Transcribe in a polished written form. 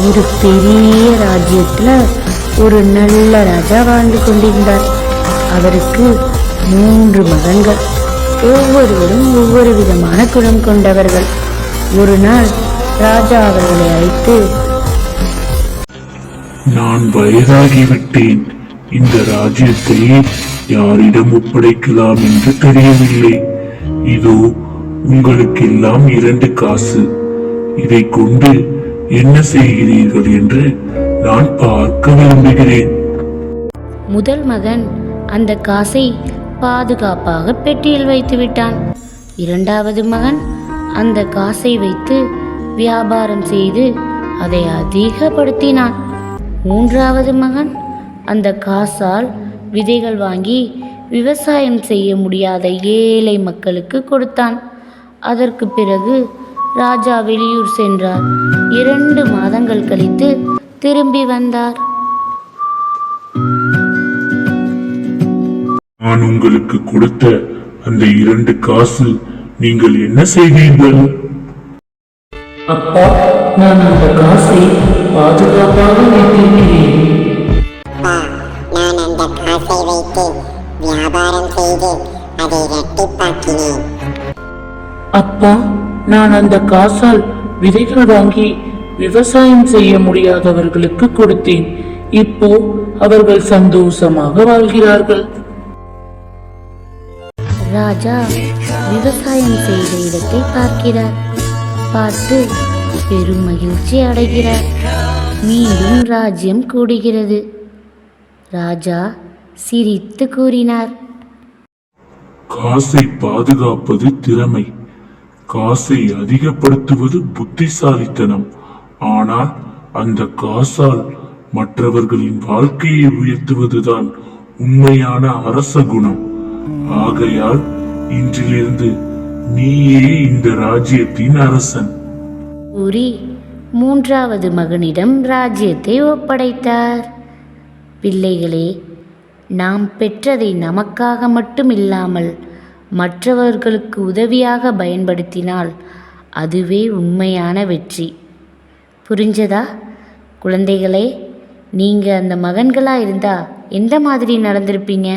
ஒரு பெரிய ராஜ்யத்துல ஒரு நல்ல ராஜா வாழ்ந்து கொண்டிருந்தார். அவருக்கு 3 மகன்கள். ஒவ்வொருவரும் ஒவ்வொரு விதமான குணம் கொண்டவர்கள். ஒரு நாள் ராஜா அவர்களை அழைத்து, நான் வயதாகிவிட்டேன். இந்த ராஜ்யத்தை யாரிடம் ஒப்படைக்கலாம் என்று தெரியவில்லை. இதோ உங்களுக்கெல்லாம் 2 காசு. இதை கொண்டு என்ன செய்கிறீர்கள் என்று நான் பார்க்க விரும்புகிறேன். முதல் மகன் அந்த காசை பாதுகாப்பாக பெட்டியில் வைத்து விட்டான். 2வது மகன் அந்த காசை வைத்து வியாபாரம் செய்து அதை அதிகப்படுத்தினான். 3வது மகன் அந்த காசால் விதைகள் வாங்கி விவசாயம் செய்ய முடியாத ஏழை மக்களுக்கு கொடுத்தான். அதற்கு பிறகு ராஜா வெளியூர் சென்றார். 2 மாதங்கள் கழித்து திரும்பி வந்தார். நான் உங்களுக்கு கொடுத்த அந்த 2 காசு நீங்கள் என்ன செய்வீர்கள்? அப்பா, நான் அந்த காசை பாதுகாப்பாக வைத்திருக்கிறேன். நான் அந்த காசை வைத்து வியாபாரம் செய்து அதை இரட்டிப்பாக்கினேன். அப்பா, நான் அந்த காசால் விதைகள் வாங்கி விவசாயம் செய்ய முடியாதவர்களுக்கு கொடுத்தேன். இப்போ அவர்கள் சந்தோஷமாக வாழ்கிறார்கள். ராஜா விவசாயம் செய்த இடத்தை பார்க்கிறார். பார்த்து பெரும் மகிழ்ச்சி அடைகிறார். மீண்டும் ராஜ்யம் கூடுகிறது. ராஜா சிரித்து கூறினார், காசை பாதுகாப்பது திறமை, காசை அதிகப்படுத்துவது புத்திசாலித்தனம். ஆனால் அந்த காசால் மற்றவர்களின் வாழ்க்கையை உயர்த்துவதுதான் உண்மையான அரச குணம். ஆகையால் இன்றிலிருந்து நீயே இந்த ராஜ்யத்தின் அரசன் கூறி 3வது மகனிடம் ராஜ்யத்தை ஒப்படைத்தார். பிள்ளைகளே, நாம் பெற்றதை நமக்காக மட்டும் இல்லாமல் மற்றவர்களுக்கு உதவியாக பயன்படுத்தினால் அதுவே உண்மையான வெற்றி. புரிஞ்சதா குழந்தைகளே? நீங்கள் அந்த மகன்களாக இருந்தால் எந்த மாதிரி நடந்திருப்பீங்க?